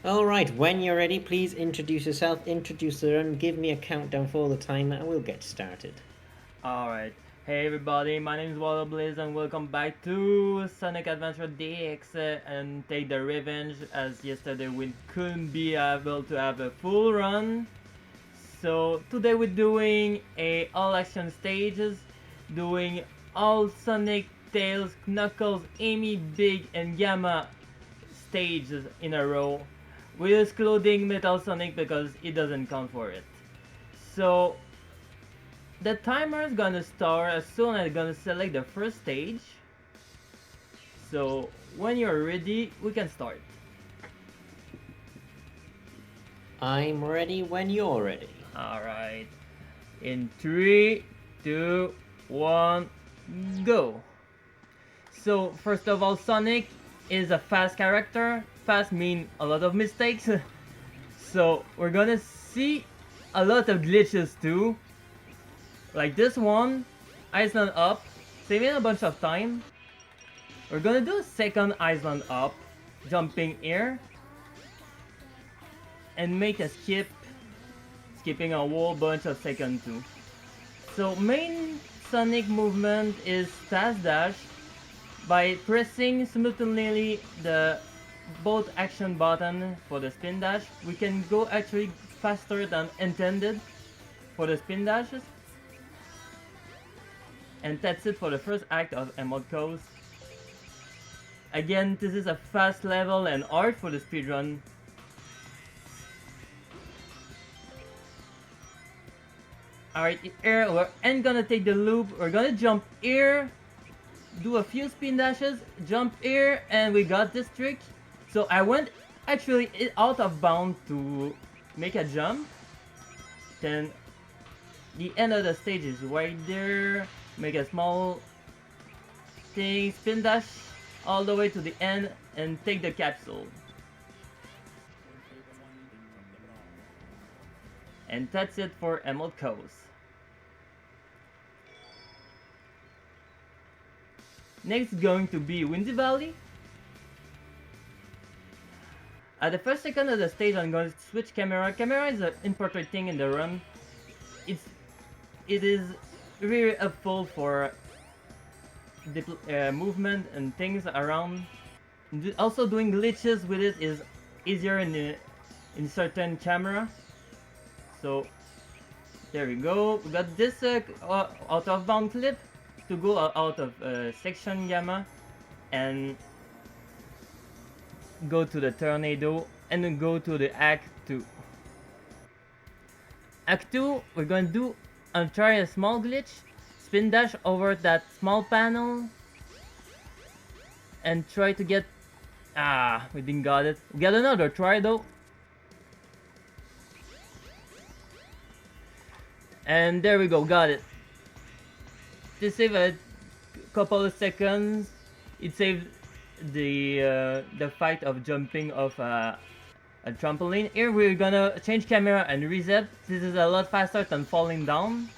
Alright, when you're ready, please introduce yourself, introduce the run, give me a countdown for the timer, and we'll get started. Alright, hey everybody, my name is WaterBlaze and welcome back to Sonic Adventure DX and take the revenge, as yesterday we couldn't be able to have a full run. So today we're doing a all action stages, doing all Sonic, Tails, Knuckles, Amy, Big and Gamma stages in a row. We're excluding Metal Sonic because it doesn't count for it. So the timer is gonna start as soon as I'm gonna select the first stage. So when you're ready, we can start. I'm ready when you're ready. Alright. In 3, 2, 1, go! So first of all, Sonic is a fast character. Fast means a lot of mistakes. So we're gonna see a lot of glitches too. Like this one, Iceland up, saving a bunch of time. We're gonna do a second Iceland up, jumping here, and make a skip, skipping a whole bunch of seconds too. So main Sonic movement is fast dash. By pressing simultaneously the both action button for the spin dash, we can go actually faster than intended for the spin dashes. And that's it for the first act of Emerald Coast. Again, this is a fast level and hard for the speedrun. Alright, here we're gonna take the loop, we're gonna jump here, do a few spin dashes, jump here, and we got this trick. So I went actually out of bound to make a jump. Then the end of the stage is right there. Make a small thing, spin dash all the way to the end and take the capsule. And that's it for Emerald Coast. Next is going to be Windy Valley. At the first second of the stage, I'm going to switch camera. Camera is an important thing in the run. It is really helpful for the movement and things around. Also, doing glitches with it is easier in certain camera. So there we go. We got this out of bound clip to go out of section gamma and go to the tornado and then go to the act 2. Act 2, we're going to do try a small glitch, spin dash over that small panel and try to get we didn't got it. We got another try though. And there we go, got it. This saved a couple of seconds. It saved the fight of jumping off a trampoline. Here we're gonna change camera and reset. This is a lot faster than falling down.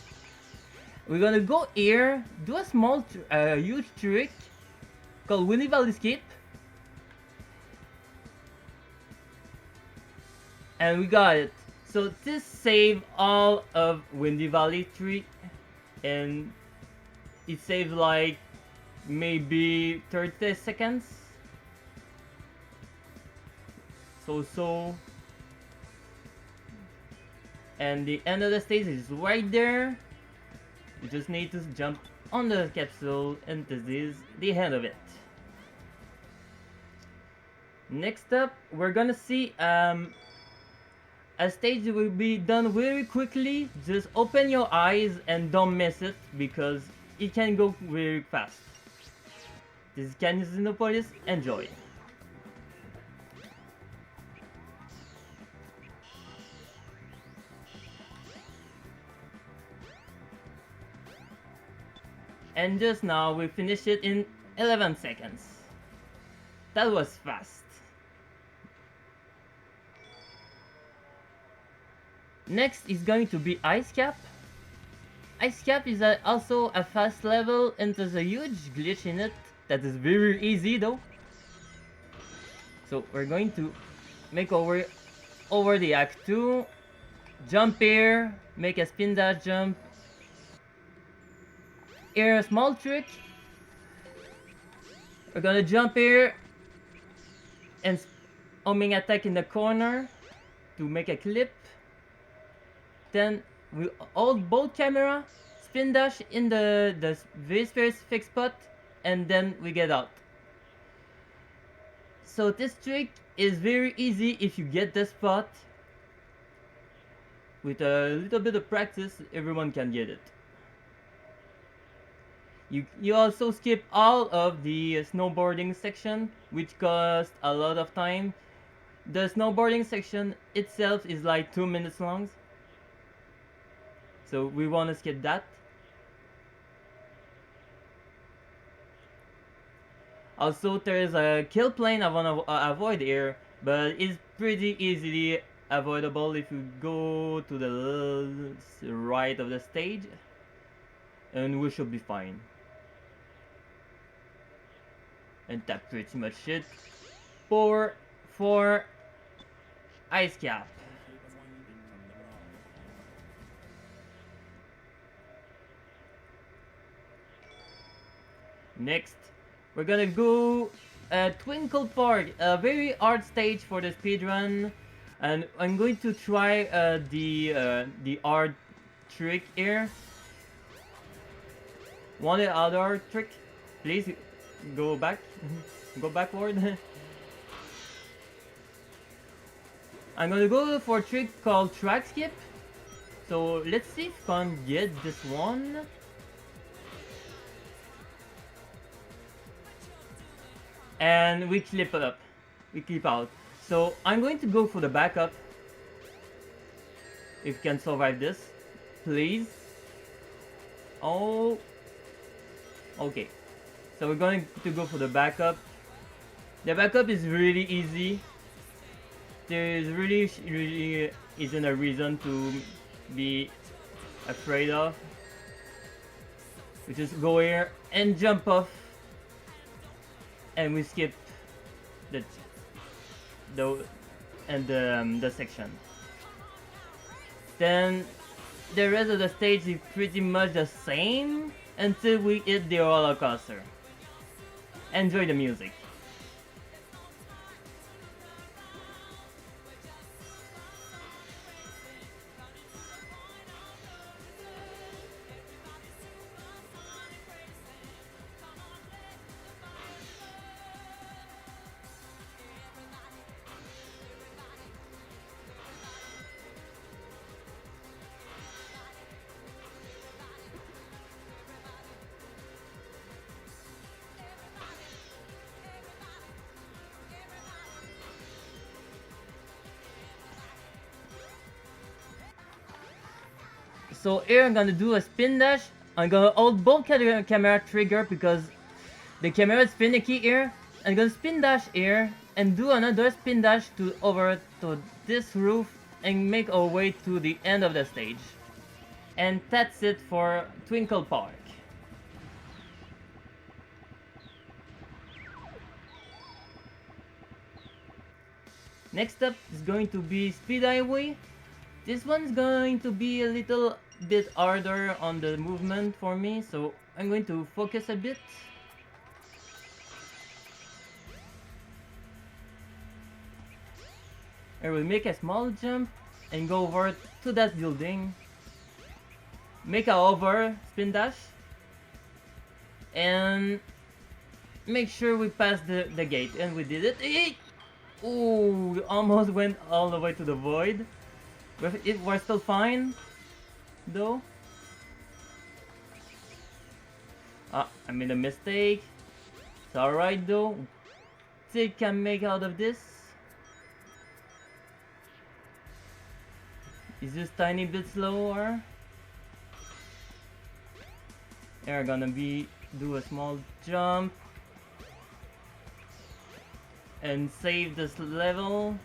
We're gonna go here, do a small, huge trick called Windy Valley Skip. And we got it. So this saved all of Windy Valley 3 and it saved like maybe 30 seconds. So and the end of the stage is right there. You just need to jump on the capsule and this is the end of it. Next up, we're gonna see a stage that will be done very quickly. Just open your eyes and don't miss it because it can go very fast. This is Canyon enjoy. And just now we finished it in 11 seconds. That was fast. Next is going to be Ice Cap. Ice Cap is also a fast level and there's a huge glitch in it that is very easy though. So we're going to make over the Act 2, jump here, make a spin dash jump. Here a small trick. We're gonna jump here and homing attack in the corner to make a clip. Then we hold both camera, spin dash in the very specific spot, and then we get out. So this trick is very easy if you get the spot. With a little bit of practice, everyone can get it. You also skip all of the snowboarding section, which costs a lot of time. The snowboarding section itself is like 2 minutes long. So we want to skip that. Also, there's a kill plane I want to avoid here, but it's pretty easily avoidable if you go to the right of the stage, and we should be fine. And that's pretty much it for Ice Cap. Next, we're gonna go Twinkle Park, a very hard stage for the speedrun, and I'm going to try the hard trick here. Want the other trick? Please go back, go backward. I'm gonna go for a trick called track skip. So let's see if I can get this one. And we clip up, we clip out. So I'm going to go for the backup. If you can survive this, please. Oh, okay. So we're going to go for the backup. The backup is really easy. There is really isn't a reason to be afraid of. We just go here and jump off, and we skip the section. Then the rest of the stage is pretty much the same until we hit the roller coaster. Enjoy the music. So here I'm gonna do a spin dash. I'm gonna hold both camera trigger because the camera is finicky here. I'm gonna spin dash here and do another spin dash to over to this roof and make our way to the end of the stage. And that's it for Twinkle Park. Next up is going to be Speed Highway. This one's going to be a little bit harder on the movement for me, so I'm going to focus a bit. I will make a small jump and go over to that building. Make a over spin dash. And make sure we pass the gate, and we did it. Ooh, we almost went all the way to the void. But it was still fine, though. Ah, I made a mistake. It's alright though. Still can make out of this. Is this tiny bit slower? We're gonna do a small jump and save this level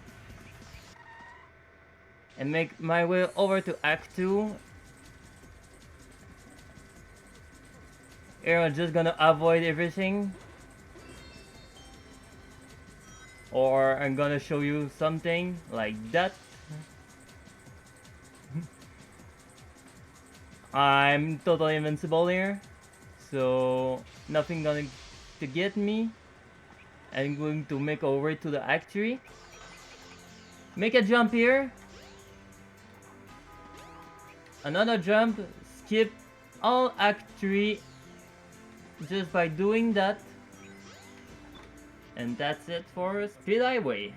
and make my way over to Act 2. Here I'm just gonna avoid everything. or I'm gonna show you something like that. I'm totally invincible here, so nothing gonna to get me. I'm going to make our way to the Act 3. Make a jump here. Another jump. Skip all Act 3 just by doing that. And that's it for Speed Highway.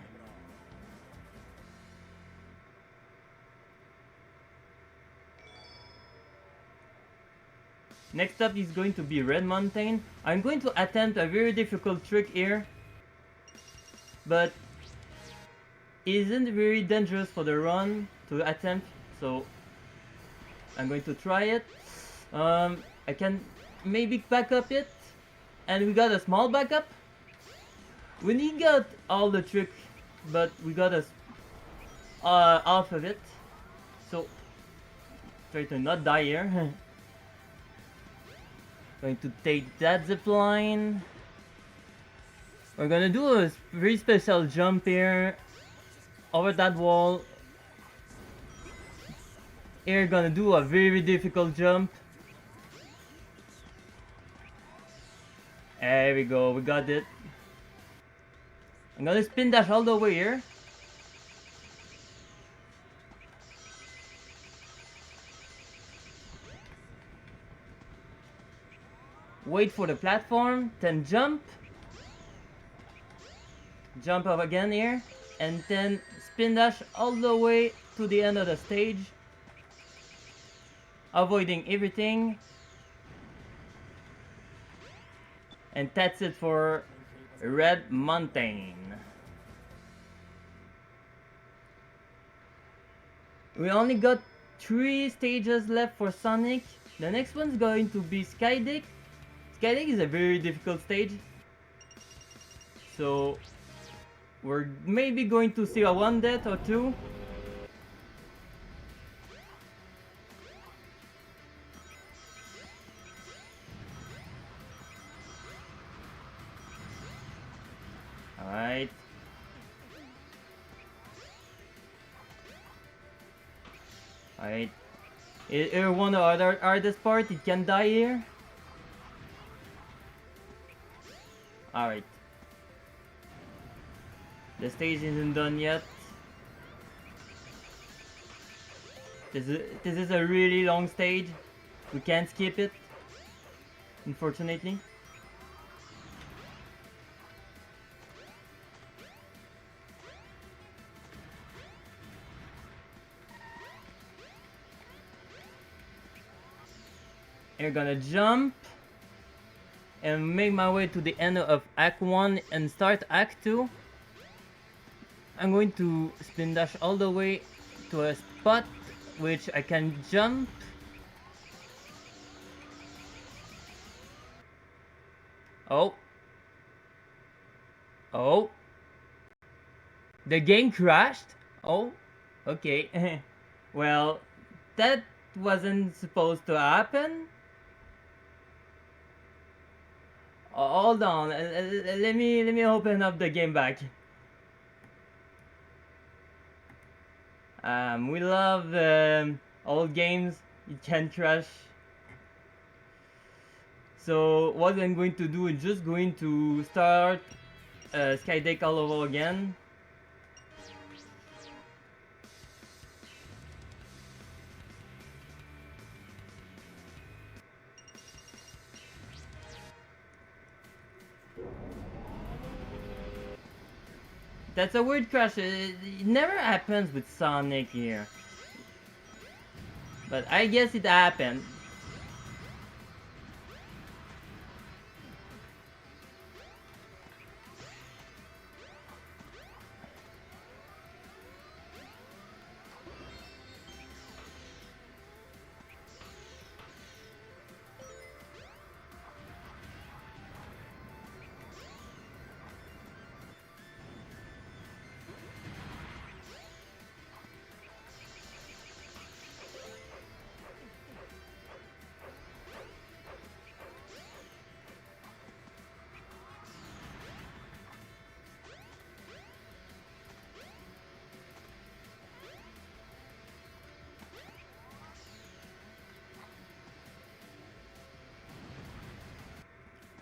Next up is going to be Red Mountain. I'm going to attempt a very difficult trick here, but it isn't very dangerous for the run to attempt, so I'm going to try it. I can maybe back up it, and we got a small backup. We didn't got all the trick, but we got a half of it. So try to not die here. Going to take that zip line. We're gonna do a very special jump here over that wall. Here, gonna do a very difficult jump. There we go, we got it. I'm gonna spin dash all the way here. Wait for the platform, then jump. Jump up again here, and then spin dash all the way to the end of the stage. Avoiding everything. And that's it for Red Mountain. We only got 3 stages left for Sonic. The next one's going to be Skydeck. Skydeck is a very difficult stage, so we're maybe going to see a 1 death or 2. Alright. Alright. Here one other hardest part, it can die here. Alright. The stage isn't done yet. This is a really long stage. We can't skip it, unfortunately. I'm gonna jump and make my way to the end of Act 1 and start Act 2. I'm going to spin dash all the way to a spot which I can jump. Oh. Oh. The game crashed? Oh. Okay. Well, that wasn't supposed to happen. Hold on, let me open up the game back. We love old games. It can crash. So what I'm going to do is just going to start Skydeck all over again. That's a weird crash. It never happens with Sonic here. But I guess it happened.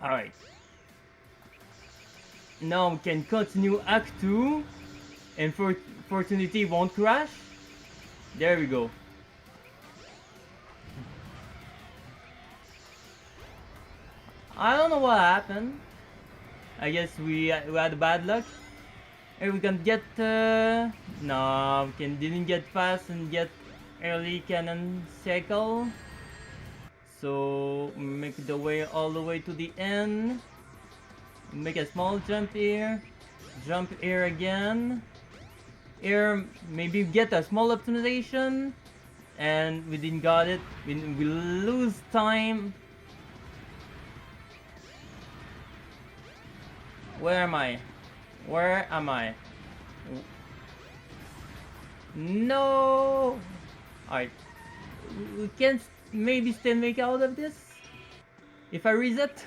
Alright. Now we can continue Act 2 and Fortunity won't crash. There we go. I don't know what happened. I guess we had bad luck. Here we can get no, we didn't get fast and get early cannon cycle. So make the way all the way to the end. Make a small jump here. Jump here again. Here maybe get a small optimization. And we didn't got it. We lose time. Where am I? Where am I? No! Alright. We can maybe still make out of this. If I reset.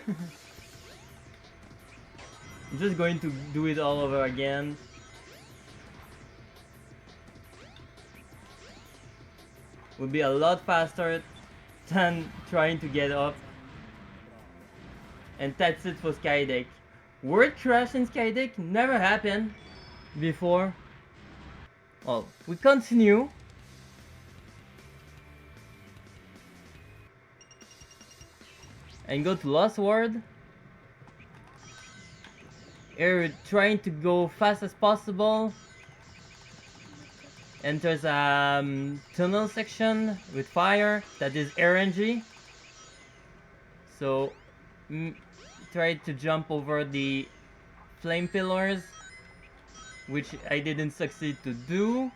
I'm just going to do it all over again. Would be a lot faster than trying to get up. And that's it for Skydeck. Word crash in Skydeck never happened before. Well, we continue. And go to Lost World. Here we're trying to go fast as possible. Enters a tunnel section with fire that is RNG. So try to jump over the flame pillars, which I didn't succeed to do.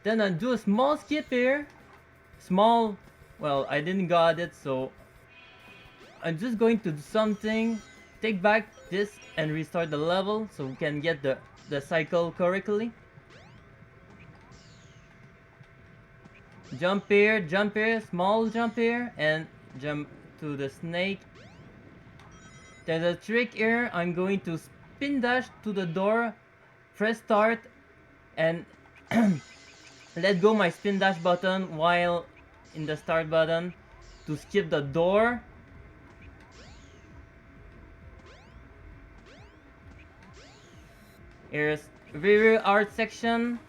Then I do a small skip here. Small, well, I didn't got it, so I'm just going to do something, take back this and restart the level so we can get the cycle correctly. Jump here, small jump here, and jump to the snake. There's a trick here. I'm going to spin dash to the door, press start, and let go my spin dash button while in the start button to skip the door. Here's rear art section.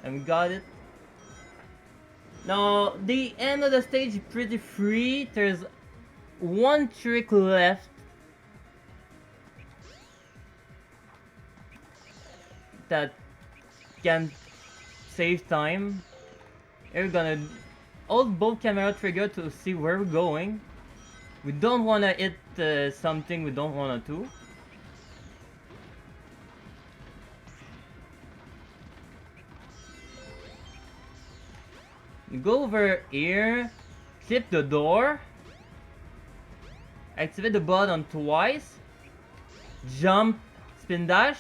And we got it. Now, the end of the stage is pretty free. There's one trick left that can save time. We're gonna hold both camera trigger to see where we're going. We don't wanna hit something we don't wanna do. Go over here, flip the door, activate the button twice, jump, spin dash,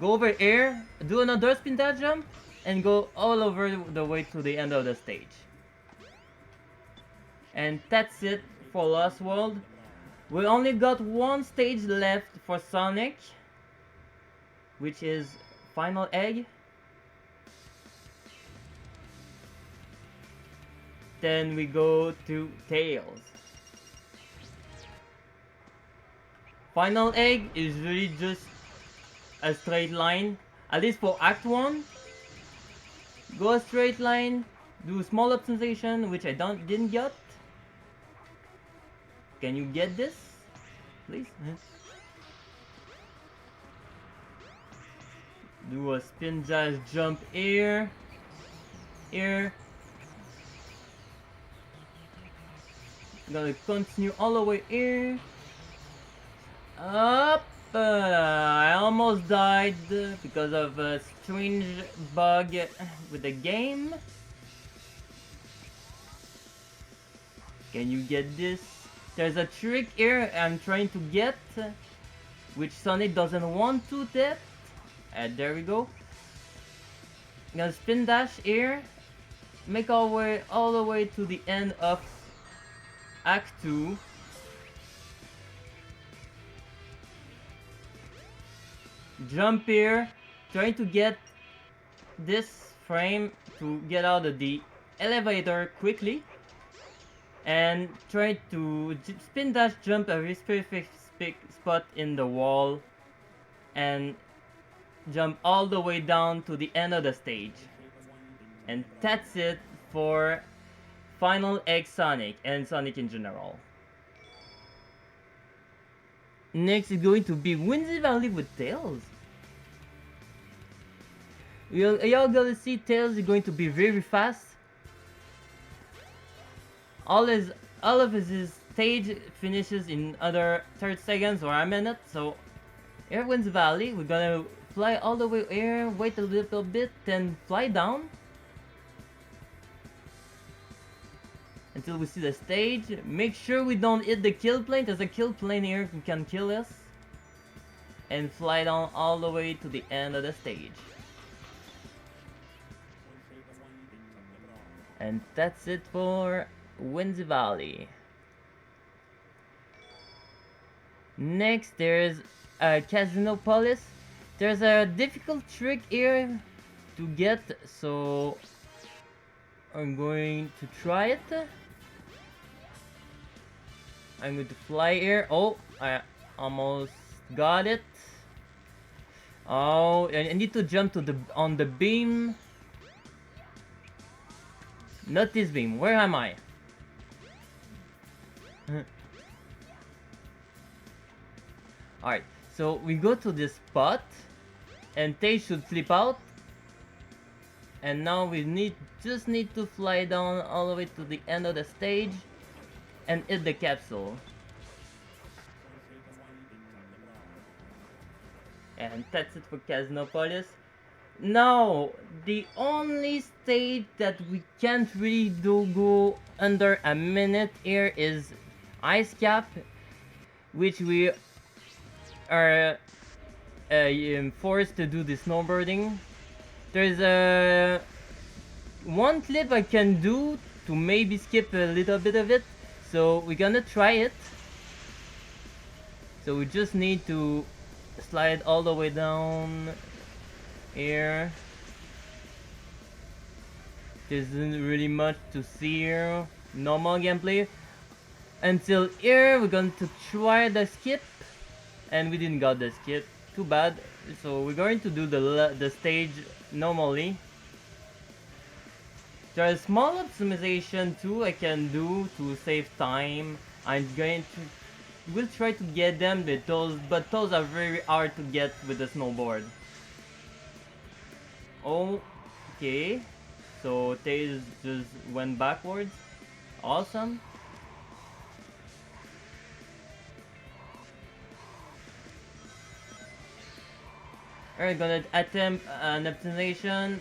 go over here, do another spin dash jump, and go all over the way to the end of the stage. And that's it for Lost World. We only got one stage left for Sonic, which is Final Egg. Then we go to Tails. Final Egg is really just a straight line, at least for Act 1. Go a straight line, do a small optimization, which I didn't get. Can you get this, please? Do a spin dash jump here, here. Gonna continue all the way here. Up! I almost died because of a strange bug with the game. Can you get this? There's a trick here I'm trying to get, which Sonic doesn't want to get. And there we go. Gonna spin dash here. Make our way all the way to the end of Act 2. Jump here, trying to get this frame to get out of the elevator quickly. and try to spin dash jump a very specific spot in the wall and jump all the way down to the end of the stage. And that's it for Final Egg Sonic and Sonic in general. Next is going to be Windy Valley with Tails. Y'all gonna see Tails is going to be very fast. All of his stage finishes in under 30 seconds or a minute. So here Winds Valley, we're gonna fly all the way here, wait a little bit, then fly down until we see the stage. Make sure we don't hit the kill plane. There's a kill plane here who can kill us. And fly down all the way to the end of the stage. And that's it for Windy Valley. Next, there's Casinopolis. There's a difficult trick here to get, so I'm going to try it. I'm going to fly here. Oh, I almost got it. Oh, I need to jump to on the beam. Not this beam. Where am I? Alright, so we go to this spot, and they should flip out. And now we just need to fly down all the way to the end of the stage and hit the capsule. And that's it for Casinopolis. Now, the only stage that we can't really go under a minute here is Ice Cap, which we are forced to do the snowboarding. There's one clip I can do to maybe skip a little bit of it, so we're gonna try it. So we just need to slide all the way down here. There isn't really much to see here. Normal gameplay. Until here, we're going to try the skip, and we didn't got the skip. Too bad. So we're going to do the stage normally. There's small optimization too I can do to save time. We'll try to get them, but those are very hard to get with the snowboard. Okay, so Tails just went backwards. Awesome. Alright, gonna attempt an optimization.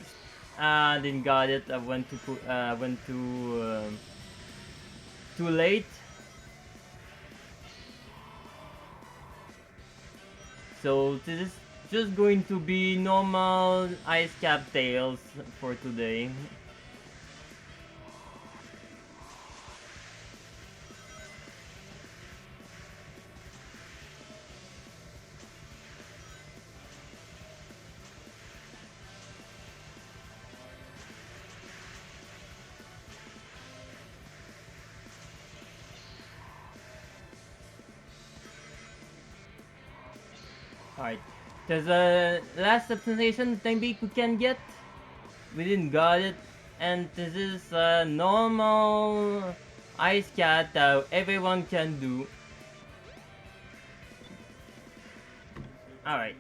Didn't got it. I went too late. So this is just going to be normal Ice Cap Tails for today. Alright, there's a last optimization maybe we can get. We didn't got it, and this is a normal Ice Cat that everyone can do. Alright,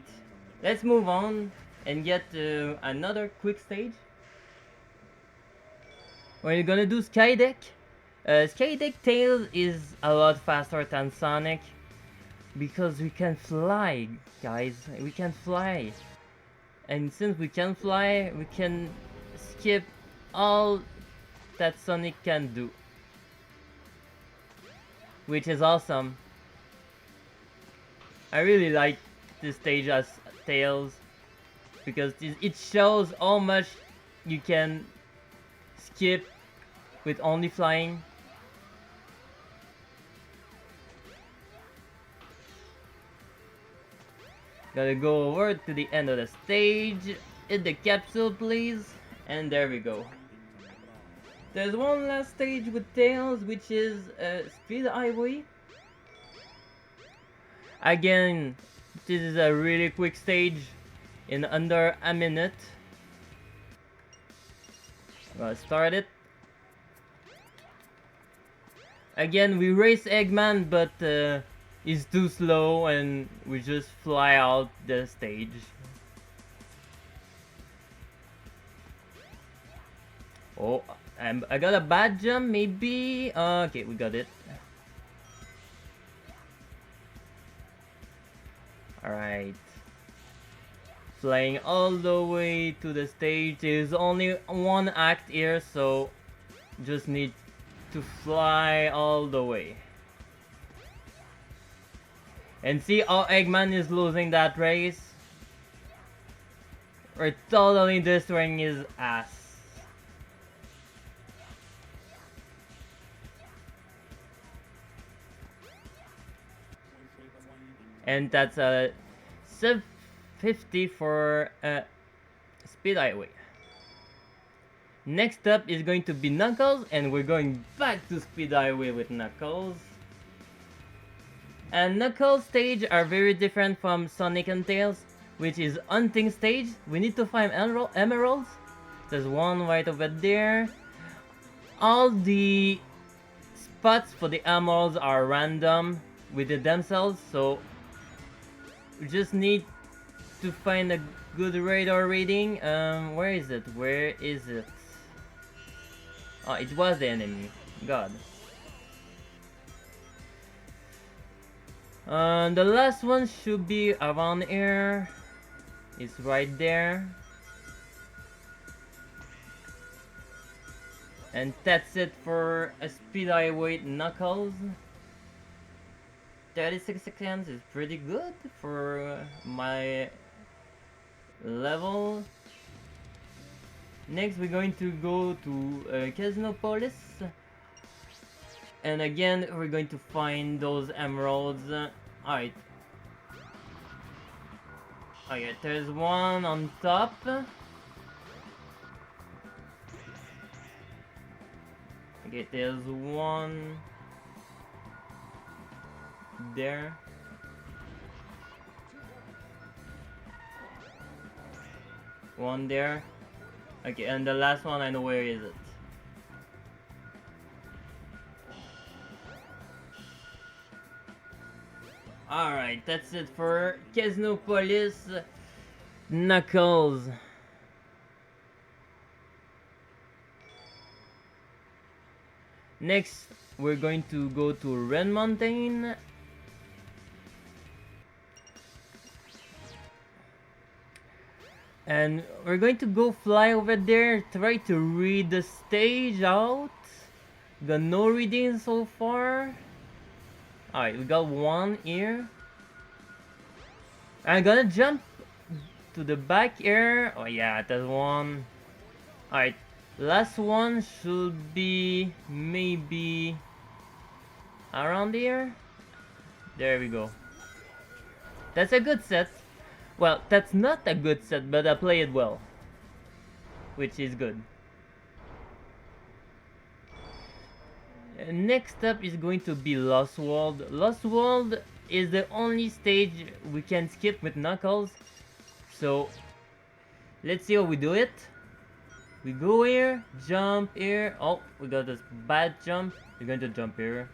let's move on and get to another quick stage. We're gonna do Skydeck. Skydeck Tails is a lot faster than Sonic. Because we can fly, guys. We can fly. And since we can fly, we can skip all that Sonic can do. Which is awesome. I really like this stage as Tails. Because it shows how much you can skip with only flying. Gotta go over to the end of the stage. Hit the capsule, please. And there we go. There's one last stage with Tails, which is Speed Highway. Again, this is a really quick stage in under a minute. Let's start it. Again, we race Eggman, but he's too slow and we just fly out the stage. Oh, I got a bad jump, maybe? Okay, we got it. Alright. Flying all the way to the stage. There's only one act here, so just need to fly all the way. And see how Eggman is losing that race? We're totally destroying his ass. And that's a 750 for Speed Highway. Next up is going to be Knuckles, and we're going back to Speed Highway with Knuckles. And Knuckles stage are very different from Sonic and Tails, which is hunting stage. We need to find emeralds. There's one right over there. All the spots for the emeralds are random within themselves, so we just need to find a good radar reading. Where is it? Where is it? Oh, it was the enemy. God. The last one should be around here. It's right there. And that's it for a Speed Highway Knuckles. 36 seconds is pretty good for my level. Next we're going to go to Casinopolis. And again we're going to find those emeralds. Alright. Okay, there's one on top. Okay, there's one there. One there. Okay, and the last one I know where is it. Alright, that's it for Casinopolis Knuckles. Next, we're going to go to Ren Mountain. And we're going to go fly over there, try to read the stage out. Got no reading so far. Alright, we got one here. I'm gonna jump to the back here. Oh yeah, there's one. Alright, last one should be maybe around here. There we go. That's a good set. Well, that's not a good set, but I play it well, which is good. Next up is going to be Lost World. Lost World is the only stage we can skip with Knuckles. So, let's see how we do it. We go here, jump here. Oh, we got this bad jump. We're going to jump here.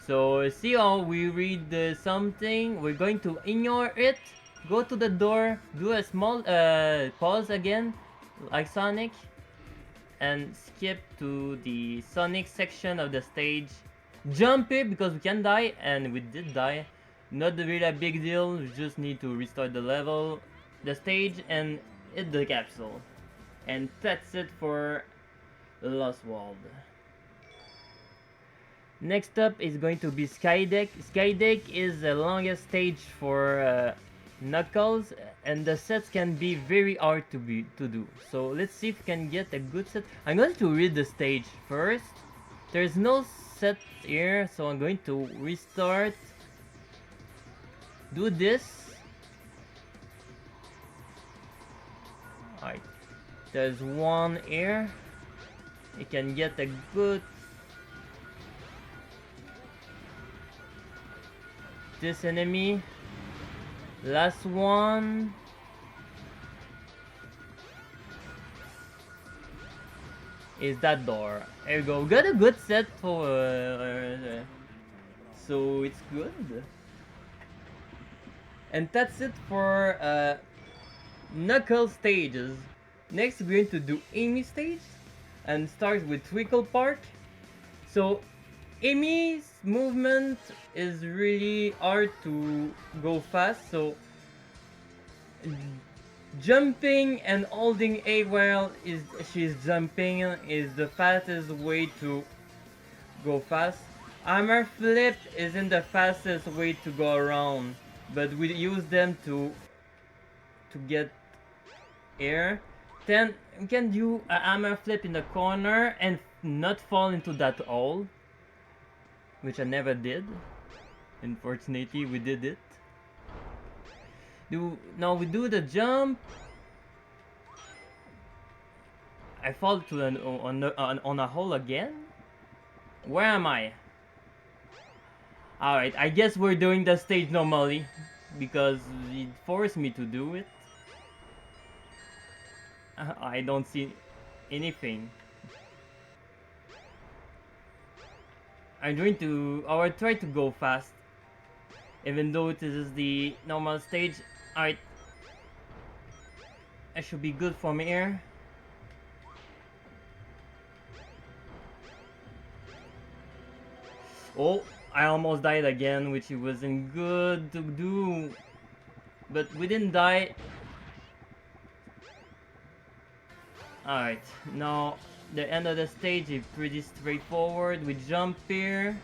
So, see how we read something. We're going to ignore it. Go to the door. Do a small pause again, like Sonic. And skip to the Sonic section of the stage. Jump it because we can die, and we did die. Not really a big deal, we just need to restart the level, the stage, and hit the capsule. And that's it for Lost World. Next up is going to be Skydeck. Skydeck is the longest stage for Knuckles, and the sets can be very hard to do. So let's see if we can get a good set. I'm going to read the stage first. There's no set here, so I'm going to restart. Do this. Alright. There's one here. It can get a good... This enemy. Last one. Is that door. There we go. Got a good set for... so it's good. And that's it for Knuckle stages. Next we're going to do Amy stage. And start with Twinkle Park. So Amy's movement is really hard to go fast. So jumping and holding A while she's jumping is the fastest way to go fast. Hammer flip isn't the fastest way to go around, but we use them to get air. Then we can do a hammer flip in the corner and not fall into that hole, which I never did. Unfortunately, we did it. Now we do the jump. I fall to on a hole again. Where am I? Alright, I guess we're doing the stage normally because it forced me to do it. I don't see anything. I will try to go fast, even though this is the normal stage. Alright, I should be good from here. Oh, I almost died again, which wasn't good to do. But we didn't die. Alright, now the end of the stage is pretty straightforward. We jump here.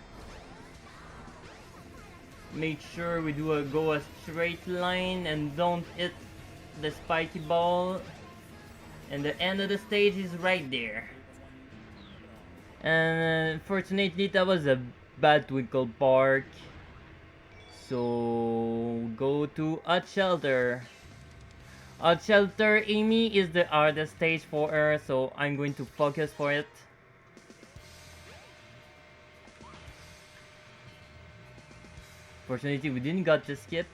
Make sure we go a straight line and don't hit the spiky ball. And the end of the stage is right there. And fortunately that was a bad Twinkle Park. So go to Hot Shelter. Hot Shelter Amy is the hardest stage for her, so I'm going to focus for it. Fortunately we didn't got the skip.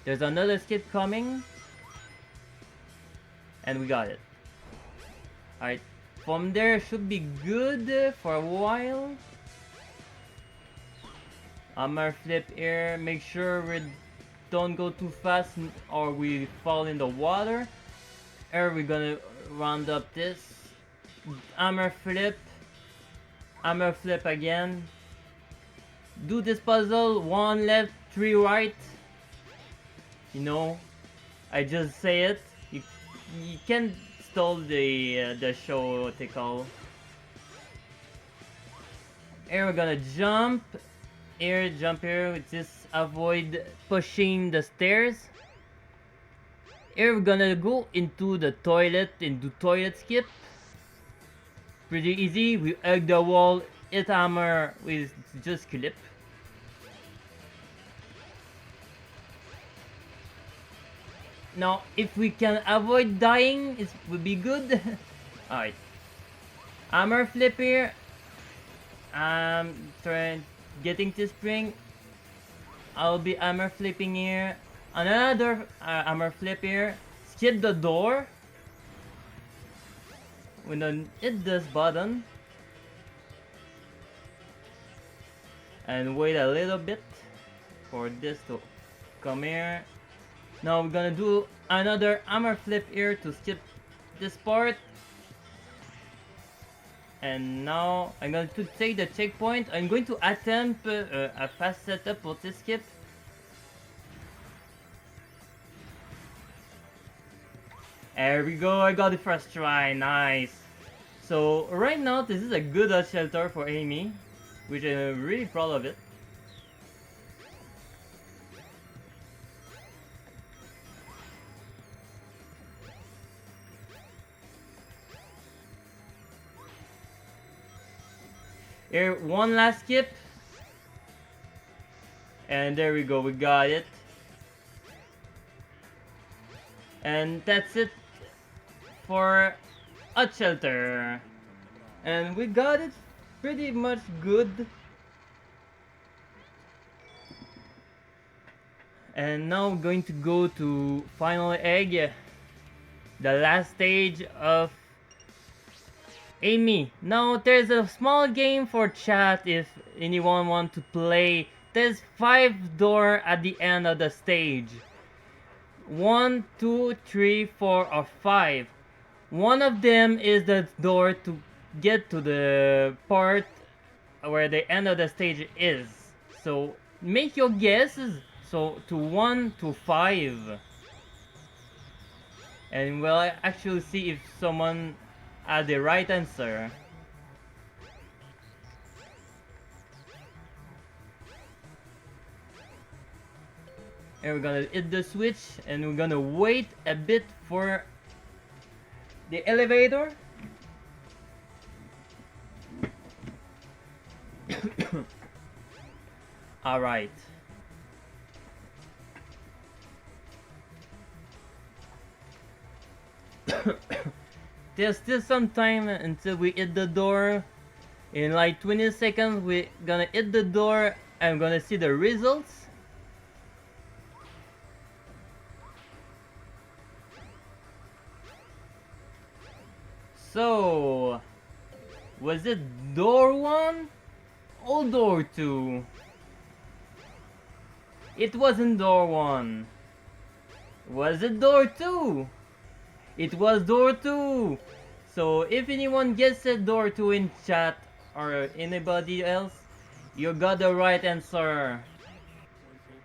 There's another skip coming. And we got it. Alright, from there should be good for a while. Hammer flip here, make sure we don't go too fast or we fall in the water. Here we're gonna round up this. Hammer flip again. Do this puzzle, 1 left, 3 right. You know, I just say it. You can't stall the show, what they call. Here we're gonna jump. Here, jump here, we just avoid pushing the stairs. Here we're gonna go into the toilet, into toilet skip. Pretty easy, we hug the wall, hit hammer with just clip. Now, if we can avoid dying, it would be good. Alright. Hammer flip here. Getting to spring. I'll be hammer flipping here. Another hammer flip here. Skip the door. We don't hit this button. And wait a little bit for this to come here. Now we're gonna do another hammer flip here to skip this part. And now I'm going to take the checkpoint. I'm going to attempt a fast setup for this skip. There we go, I got the first try, nice. So right now this is a good Hot Shelter for Amy, which I'm really proud of it. Here, one last skip. And there we go, we got it. And that's it for Hot Shelter. And we got it pretty much good. And now we're going to go to final egg, the last stage of Amy. Now there's a small game for chat if anyone want to play. There's 5 door at the end of the stage. 1, 2, 3, 4, or 5. One of them is the door to get to the part where the end of the stage is. So make your guesses. So to 1 to 5. And we'll actually see if someone had the right answer. And we're gonna hit the switch and we're gonna wait a bit for the elevator. Alright. There's still some time until we hit the door. In like 20 seconds we're gonna hit the door and I'm gonna see the results. So, was it door 1 or door 2? It wasn't door 1. Was it door 2? It was door 2! So if anyone guesses door 2 in chat or anybody else, you got the right answer.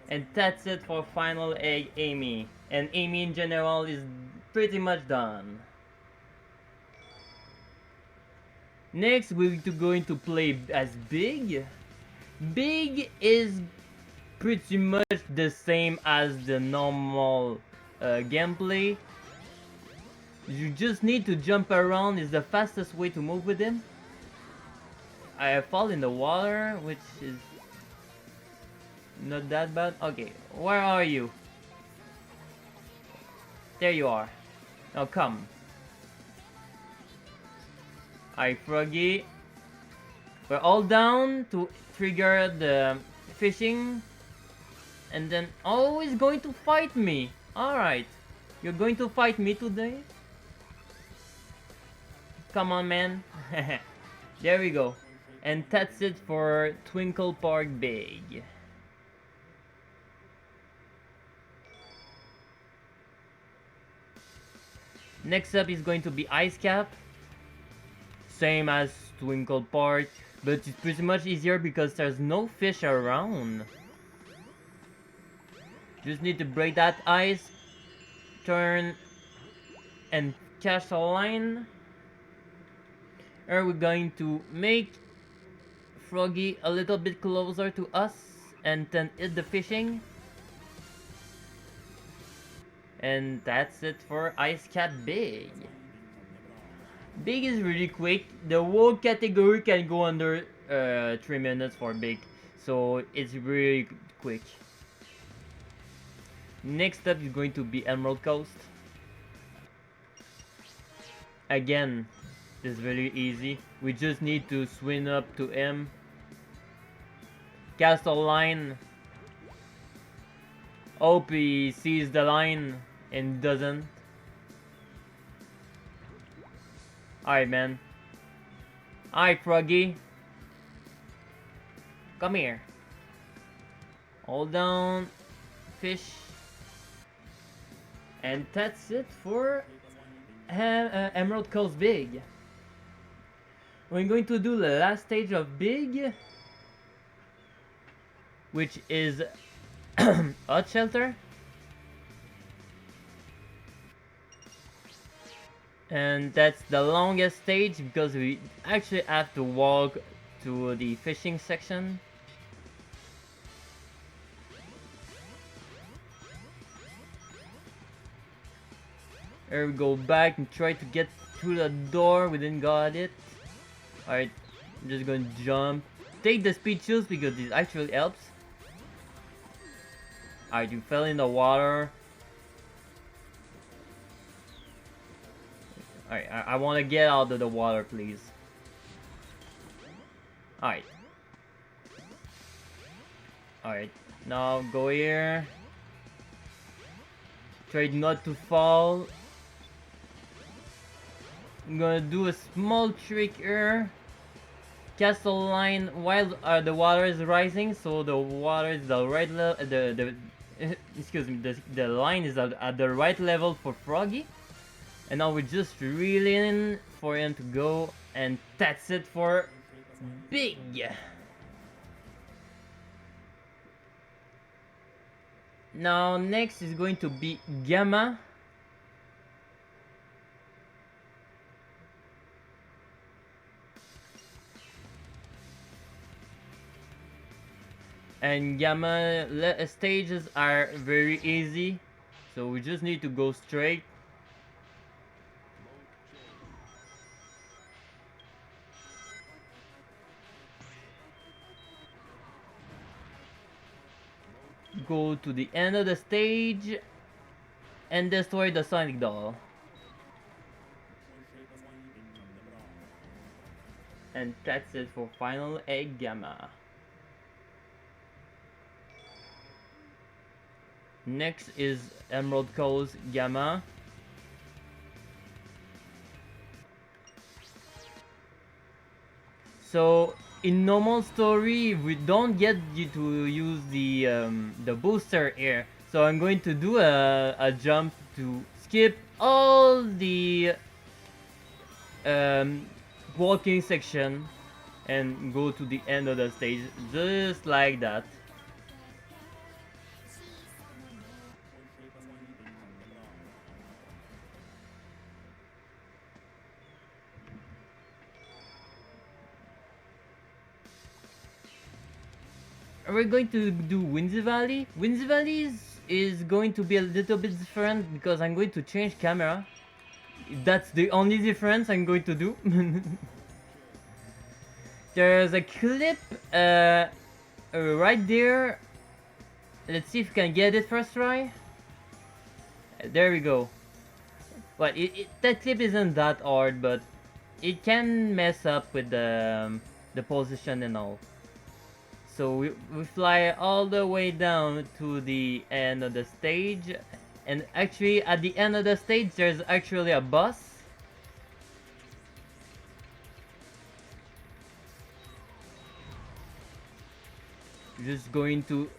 And that's it for final egg Amy. And Amy in general is pretty much done. Next we're going to play as Big. Big is pretty much the same as the normal gameplay. You just need to jump around, is the fastest way to move with him. I fall in the water, which is not that bad. Okay, where are you? There you are. Now come. Alright, Froggy. We're all down to trigger the fishing. And then always going to fight me. Alright. You're going to fight me today? Come on, man. There we go. And that's it for Twinkle Park Big. Next up is going to be Ice Cap. Same as Twinkle Park, but it's pretty much easier because there's no fish around. Just need to break that ice, turn, and catch a line. And we're going to make Froggy a little bit closer to us and then hit the fishing. And that's it for Ice Cat Big. Big is really quick. The whole category can go under 3 minutes for Big. So it's really quick. Next up is going to be Emerald Coast. Again, it's very easy. We just need to swim up to him. Cast a line. Hope he sees the line and doesn't. Alright, man. Alright, Froggy. Come here. Hold down. Fish. And that's it for Emerald Coast Big. We're going to do the last stage of Big, which is Hot Shelter. And that's the longest stage because we actually have to walk to the fishing section. Here we go back and try to get through the door. We didn't got it. Alright, I'm just gonna jump. Take the speed shoes because this actually helps. Alright, you fell in the water. Alright, I want to get out of the water, please. Alright. Alright. Now go here. Try not to fall. I'm gonna do a small trick here. Cast a line while the water is rising, so the water is the right level. Excuse me. The line is at the right level for Froggy, and now we just reel in for him to go, and that's it for Big. Now next is going to be Gamma. And Gamma stages are very easy, so we just need to go straight. Go to the end of the stage and destroy the Sonic Doll. And that's it for Final Egg Gamma. Next is Emerald Coast Gamma. So in normal story, we don't get you to use the booster here. So I'm going to do a jump to skip all the walking section and go to the end of the stage, just like that. We're going to do Windsor Valley. Windsor Valley is going to be a little bit different because I'm going to change camera. That's the only difference I'm going to do. There's a clip right there. Let's see if we can get it first try. There we go. But that clip isn't that hard, but it can mess up with the position and all. So we fly all the way down to the end of the stage, and actually at the end of the stage there's actually a boss. Just going to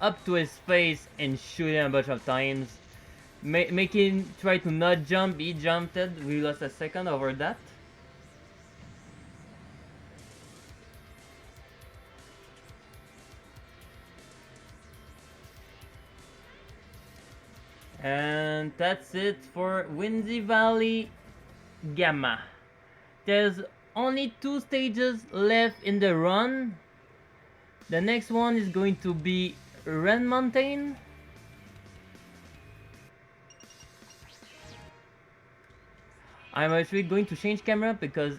up to his face and shoot him a bunch of times. Make him try to not jump. He jumped it. We lost a second over that. And that's it for Windy Valley Gamma. There's only 2 stages left in the run. The next one is going to be Ren Mountain. I'm actually going to change camera because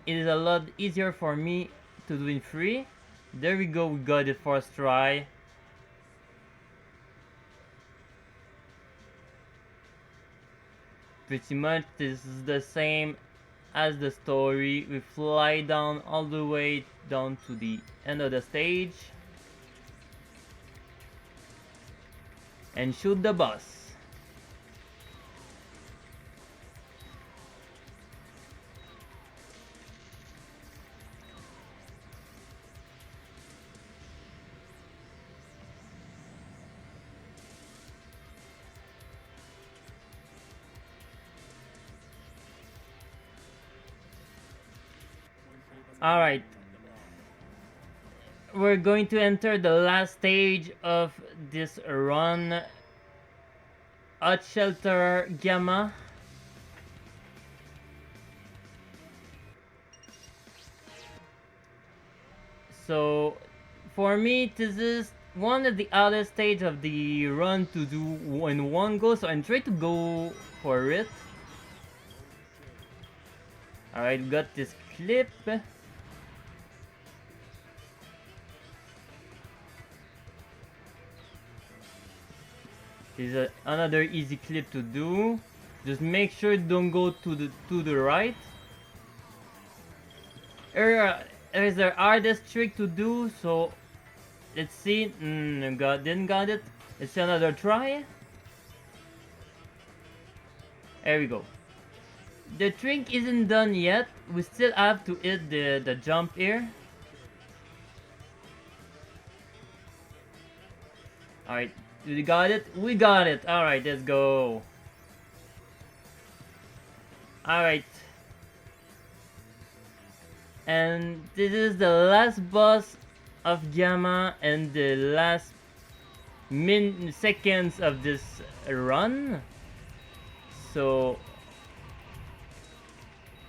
it is a lot easier for me to do in free. There we go, we got it first try. Pretty much this is the same as the story. We fly down all the way down to the end of the stage and shoot the boss. Alright, we're going to enter the last stage of this run, Hot Shelter Gamma. So for me this is one of the other stage of the run to do in one go, so I'm trying to go for it. Alright, got this clip. This is another easy clip to do. Just make sure don't go to the right. is the hardest trick to do, so let's see. Didn't got it. Let's another try. There we go. The trick isn't done yet. We still have to hit the jump here. Alright, we got it? We got it! Alright, let's go. Alright. And this is the last boss of Gamma and the last seconds of this run. So...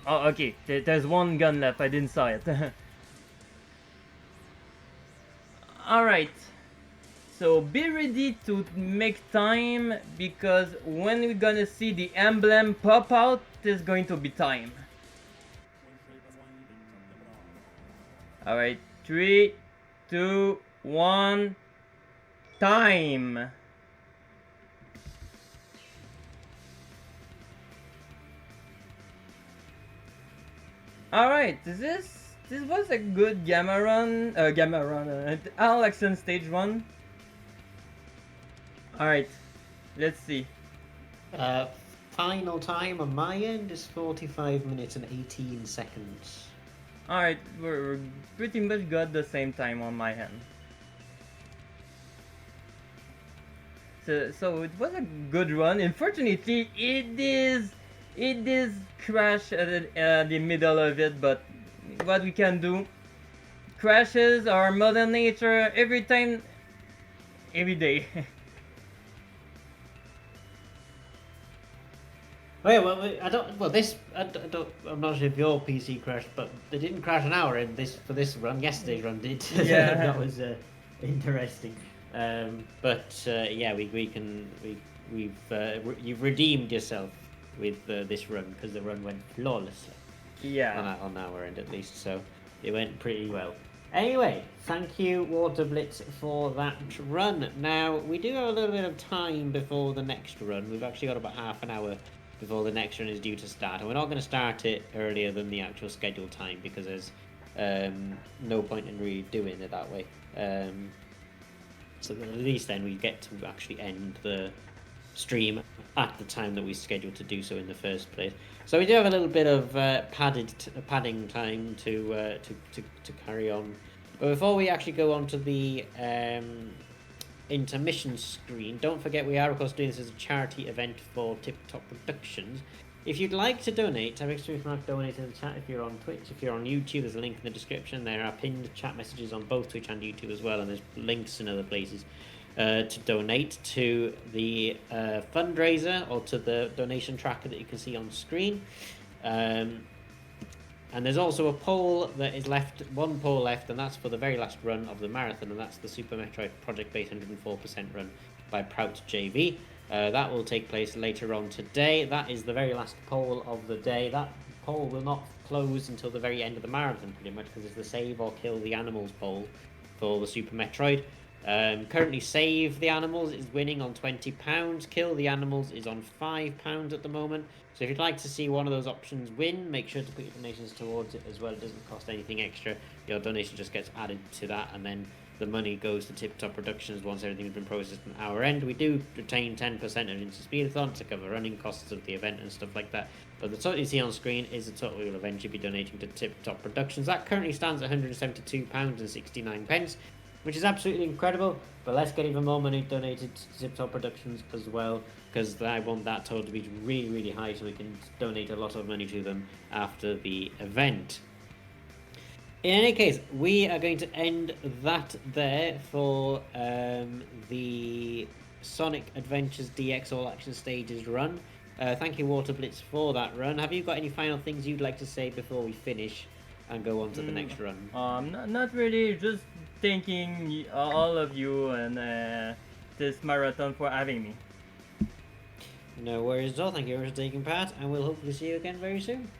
Oh, okay. There's one gun left. I didn't saw it. Alright. So be ready to make time, because when we're gonna see the emblem pop out, there's going to be time. Alright, 3, 2, 1, time! Alright, this was a good All Action Stage 1. Alright, let's see. Final time on my end is 45 minutes and 18 seconds. Alright, we're pretty much got the same time on my hand. So it was a good run. Unfortunately, it is crash at the middle of it, but what we can do? Crashes are Mother Nature every time, every day. Oh yeah, I don't. Well, this I don't. I'm not sure if your PC crashed, but they didn't crash an hour in this for this run. Yesterday's run did. Yeah. That was interesting. Yeah, you've redeemed yourself with this run, because the run went flawlessly. Yeah. On our end at least, so it went pretty well. Anyway, thank you, Water Blitz, for that run. Now we do have a little bit of time before the next run. We've actually got about half an hour before the next run is due to start, and we're not going to start it earlier than the actual scheduled time, because there's no point in really doing it that way. So at least then we get to actually end the stream at the time that we scheduled to do so in the first place. So we do have a little bit of padding time to carry on. But before we actually go on to the intermission screen, don't forget we are of course doing this as a charity event for Tip Top Productions. If you'd like to donate, type !mark donate in the chat. If you're on Twitch, if you're on YouTube, there's a link in the description. There are pinned chat messages on both Twitch and YouTube as well, and there's links in other places to donate to the fundraiser or to the donation tracker that you can see on screen. And there's also a poll that is left, one poll left, and that's for the very last run of the marathon, and that's the Super Metroid Project Base 104% run by Prout JV. That will take place later on today. That is the very last poll of the day. That poll will not close until the very end of the marathon, pretty much, because it's the Save or Kill the Animals poll for the Super Metroid. Currently, Save the Animals is winning on £20. Kill the Animals is on £5 at the moment. So if you'd like to see one of those options win, make sure to put your donations towards it as well. It doesn't cost anything extra. Your donation just gets added to that, and then the money goes to Tip Top Productions once everything's been processed on our end. We do retain 10% of InstaSpeedathon to cover running costs of the event and stuff like that. But the total you see on screen is the total we will eventually be donating to Tip Top Productions. That currently stands at £172.69, which is absolutely incredible. But let's get even more money donated to Tip Top Productions as well, because I want that total to be really, really high so we can donate a lot of money to them after the event. In any case, we are going to end that there for the Sonic Adventures DX All Action Stages run. Thank you, Water Blitz, for that run. Have you got any final things you'd like to say before we finish and go on to the next run? Not really. Just thanking all of you and this marathon for having me. No worries at all. Thank you very much for taking part, and we'll hopefully see you again very soon.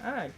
Alright.